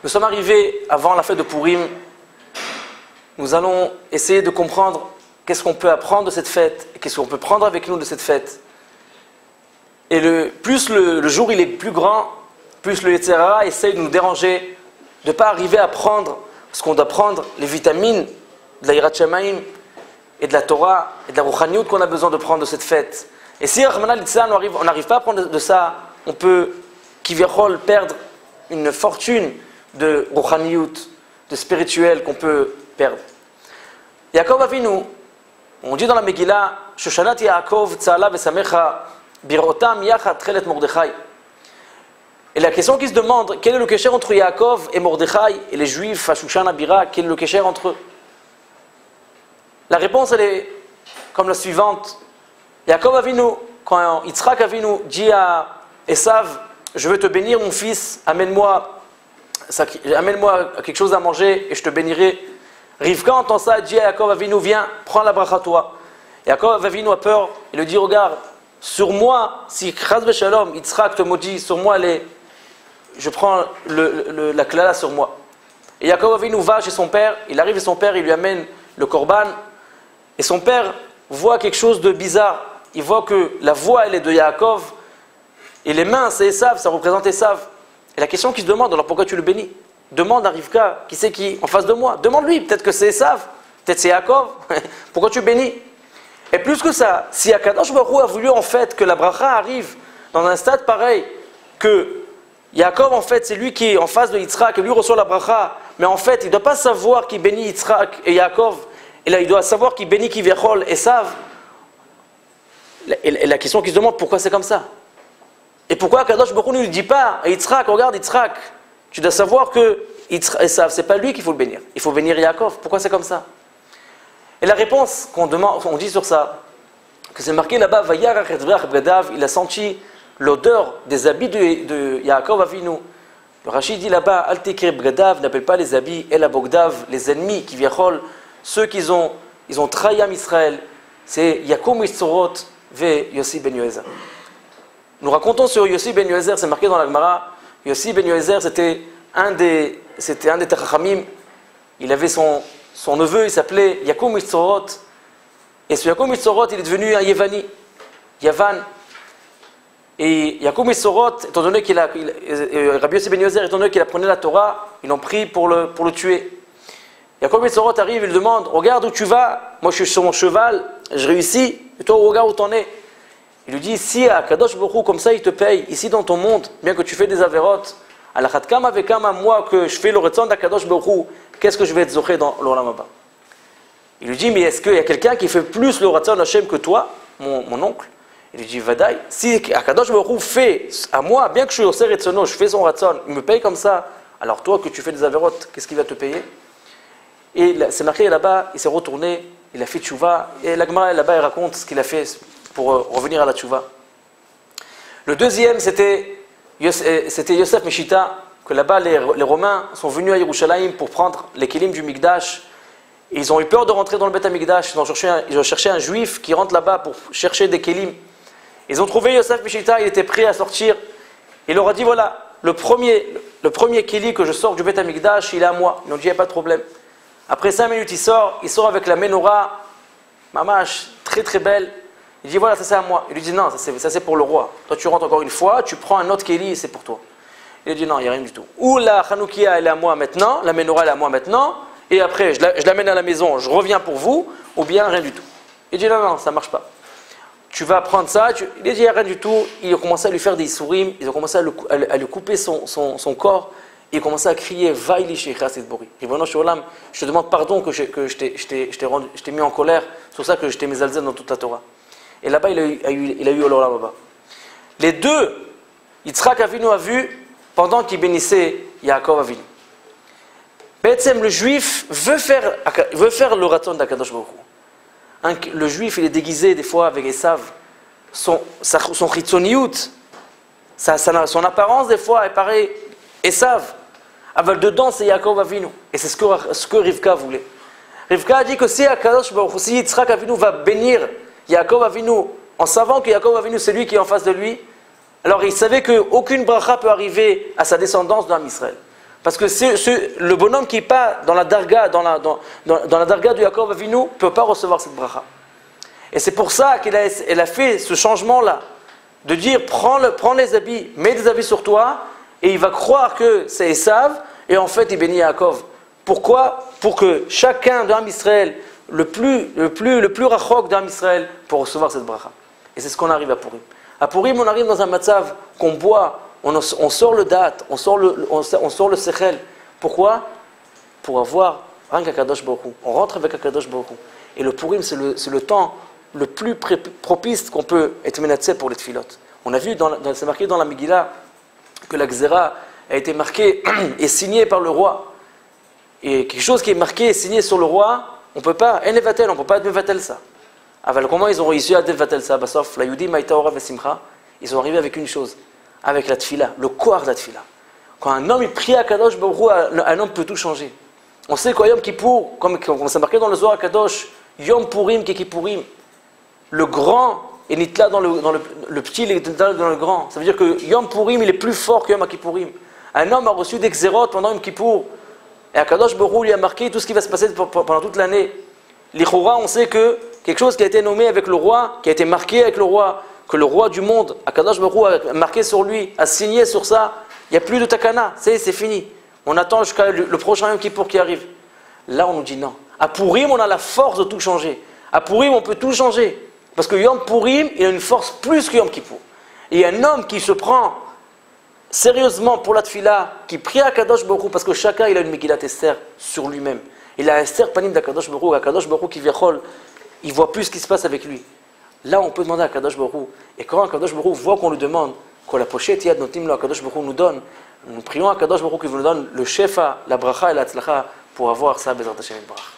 Nous sommes arrivés avant la fête de Pourim. Nous allons essayer de comprendre qu'est-ce qu'on peut apprendre de cette fête, et qu'est-ce qu'on peut prendre avec nous de cette fête. Et plus le jour il est plus grand, plus le Yetzer Hara essaye de nous déranger, de ne pas arriver à prendre ce qu'on doit prendre, les vitamines de la Yirat Shamayim et de la Torah et de la Rouchaniout qu'on a besoin de prendre de cette fête. Et si Rahman al-Litzlan, on n'arrive pas à prendre de ça, on peut, kiviachol, perdre une fortune de Rouchaniout, de spirituel qu'on peut perdre. Yaakov Avinu, on dit dans la Megillah, Shoshanat Yaakov tzala v'samecha birotam yachat chelet Mordechai. Et la question qui se demande, quel est le kécher entre Yaakov et Mordechai et les Juifs à Shushan Abira, quel est le kécher entre eux? La réponse elle est comme la suivante. Yaakov Avinu, quand Yitzhak Avinu dit à Esav, je veux te bénir mon fils, amène-moi quelque chose à manger et je te bénirai. Rivka entend ça, dit à Yaakov Avinu, viens, prends la bracha toi. Yaakov Avinu a peur, il lui dit, regarde, sur moi, si Chaz v'Shalom, Yitzhak te maudit, sur moi, je prends la klala sur moi. Et Yaakov Avinu va chez son père, il arrive chez son père, il lui amène le korban, et son père voit quelque chose de bizarre. Il voit que la voix, elle est de Yaakov, et les mains, c'est Esav, ça représente Esav. Et la question qui se demande, alors pourquoi tu le bénis? Demande à Rivka, qui c'est qui en face de moi? Demande-lui, peut-être que c'est Esav, peut-être c'est Yaakov. Pourquoi tu bénis? Et plus que ça, si Akadosh Baruch Hu a voulu en fait que la bracha arrive dans un stade pareil, que Yaakov en fait c'est lui qui est en face de Yitzhak et lui reçoit la bracha, mais en fait il ne doit pas savoir qu'il bénit Yitzhak et Yaakov, et là il doit savoir qu'il bénit Kiviachol et Esav. Et la question qui se demande, pourquoi c'est comme ça? Et pourquoi Akadosh Baruch Hu ne lui dit pas à Yitzhak, regarde Yitzhak, tu dois savoir que Esav, c'est pas lui qu'il faut le bénir, il faut bénir Yaakov. Pourquoi c'est comme ça? Et la réponse qu'on dit sur ça, que c'est marqué là-bas, il a senti l'odeur des habits de Yaakov Avinu. Le Rashi dit là-bas, Al Tekre Bgadav, n'appelle pas les habits, El Abogdav, les ennemis qui viachol, ceux qui ont trahi Am Israël, c'est Yakum Mitzorot ve Yossi ben Yoézer. Nous racontons sur Yossi ben Yoézer, c'est marqué dans la Gemara, Yossi ben Yoézer c'était un des Techachamim, il avait son neveu, il s'appelait Yakum Mitzorot, et ce Yakum Mitzorot, il est devenu un Yevani, Yavan. Et Yakum Mitzorot, étant donné Rabbi Yossi ben Yoézer, étant donné qu'il apprenait la Torah, ils l'ont pris pour le tuer. Yakum Mitzorot arrive, il lui demande, regarde où tu vas, moi je suis sur mon cheval, je réussis, et toi regarde où t'en es. Il lui dit, si à Kadosh Baruch Hu, comme ça il te paye, ici dans ton monde, bien que tu fais des avérotes, à la Khatkam avec moi que je fais le Retzon d'Akadosh Baruch Hu, qu'est-ce que je vais être zoché dans l'Olam Haba? Il lui dit, mais est-ce qu'il y a quelqu'un qui fait plus le Retzon Hashem que toi, mon oncle? Il lui dit, Vadaï, si Akadosh Baruch Hu fait à moi, bien que je suis au Retzono, je fais son Retzon, il me paye comme ça, alors toi que tu fais des avérotes, qu'est-ce qu'il va te payer? Et c'est marqué là-bas, il s'est retourné, il a fait tchouva, et la Gemara là-bas, il raconte ce qu'il a fait pour revenir à la tchouva. Le deuxième, c'était Yosef Meshita, que là-bas les Romains sont venus à Yerushalayim pour prendre les kelim du Mikdash. Et ils ont eu peur de rentrer dans le Beth HaMikdash. Ils ont cherché un juif qui rentre là-bas pour chercher des kelim. Ils ont trouvé Yosef Meshita, il était prêt à sortir. Il leur a dit, voilà, le premier keli que je sors du Beth HaMikdash, il est à moi. Ils ont dit, il n'y a pas de problème. Après 5 minutes, il sort avec la menorah, mamash, très très belle. Il dit, voilà, ça c'est à moi. Il lui dit, non, ça c'est pour le roi. Toi tu rentres encore une fois, tu prends un autre keli et c'est pour toi. Il lui dit, non, il n'y a rien du tout. Ou la Hanoukia, elle est à moi maintenant, la menorah, elle est à moi maintenant, et après, je l'amène à la maison, je reviens pour vous, ou bien rien du tout. Il dit, non, ça ne marche pas. Tu vas prendre ça, il dit, il n'y a rien du tout. Ils ont commencé à lui faire des sourim, ils ont commencé à lui couper son corps, et ils ont commencé à crier, Vaili Sheikha Sidbori. Ribono Sholam, je te demande pardon que je t'ai mis en colère, c'est pour ça que je t'ai mis alzen dans toute la Torah. Et là-bas, il a eu Olam Haba. Les deux, Yitzhak Avinu a vu pendant qu'il bénissait Yaakov Avinu. Betsem, le juif veut faire le raton d'Akadosh Baruch Hu. Le juif, il est déguisé des fois avec Esav. Son chitzoniout, son apparence des fois est pareil Esav. Avec dedans, c'est Yaakov Avinu. Et c'est ce que Rivka voulait. Rivka a dit que si Akadosh Baruch Hu, si Yitzhak Avinu va bénir Yaakov Avinu, en savant que Yaakov Avinu c'est lui qui est en face de lui, Alors il savait qu'aucune bracha peut arriver à sa descendance dans Israël. Parce que le bonhomme qui n'est pas dans la darga, dans la darga de Yaakov Avinu, ne peut pas recevoir cette bracha. Et c'est pour ça qu'elle a fait ce changement-là, de dire prends les habits, mets des habits sur toi, et il va croire que c'est Esav, et en fait il bénit Yaakov. Pourquoi? Pour que chacun d'Am Israël, le plus rachok d'Am Israël, pour recevoir cette bracha. Et c'est ce qu'on arrive à Purim. À Purim, on arrive dans un matzav qu'on boit, on sort le date, on sort le sechel. Pourquoi? Pour avoir un Kadosh Baruch Hu. On rentre avec un Kadosh Baruch Hu. Et le Purim, c'est le temps le plus propice qu'on peut être menacé pour les tfilotes. On a vu, c'est marqué dans la Megillah, que la Gzera a été marquée et signée par le roi. Et quelque chose qui est marqué et signé sur le roi, on ne peut pas, on ne peut pas mevatel ça. Alors comment ils ont réussi à mevatel ça? Sauf la Yudi Maïta Ora Vesimcha, ils sont arrivés avec une chose, avec la tfila, le koar de la tfila. Quand un homme il prie à Kadosh Baruch Hu, un homme peut tout changer. On sait quoi Yom Kippour, comme c'est marqué dans le Zohar Kadosh, Yom Purim Ki Kippurim. Le grand est nitla dans le petit, il est nitla dans le grand. Ça veut dire que Yom Purim il est plus fort que Yom Kippourim. Un homme a reçu des xérot pendant Yom Kippour. Et Akadosh Baruch Hu lui a marqué tout ce qui va se passer pendant toute l'année. L'Ichora, on sait que quelque chose qui a été nommé avec le roi, qui a été marqué avec le roi, que le roi du monde, Akadosh Baruch Hu a marqué sur lui, a signé sur ça, il n'y a plus de takana, c'est fini. On attend jusqu'à le prochain Yom Kippour qui arrive. Là, on nous dit non. À Purim, on a la force de tout changer. À Purim, on peut tout changer. Parce que Yom Purim, il a une force plus que Yom Kippour. Et un homme qui se prend sérieusement pour la tfila, qui prie à Kadosh Baruch Hu, parce que chacun il a une Megillat Esther sur lui-même. Il a Esther Panim d'Akadosh Baruch Hu, Akadosh Baruch Hu qui viachol, il voit plus ce qui se passe avec lui. Là on peut demander à Kadosh Baruch Hu, et quand Kadosh Baruch Hu voit qu'on lui demande, quand la pochette Yad Notim lo Kadosh Baruch Hu nous donne, nous prions à Kadosh Baruch Hu qui nous donne le shefa, la bracha et la tzlacha pour avoir ça Bezrat Hashem Yitbarach.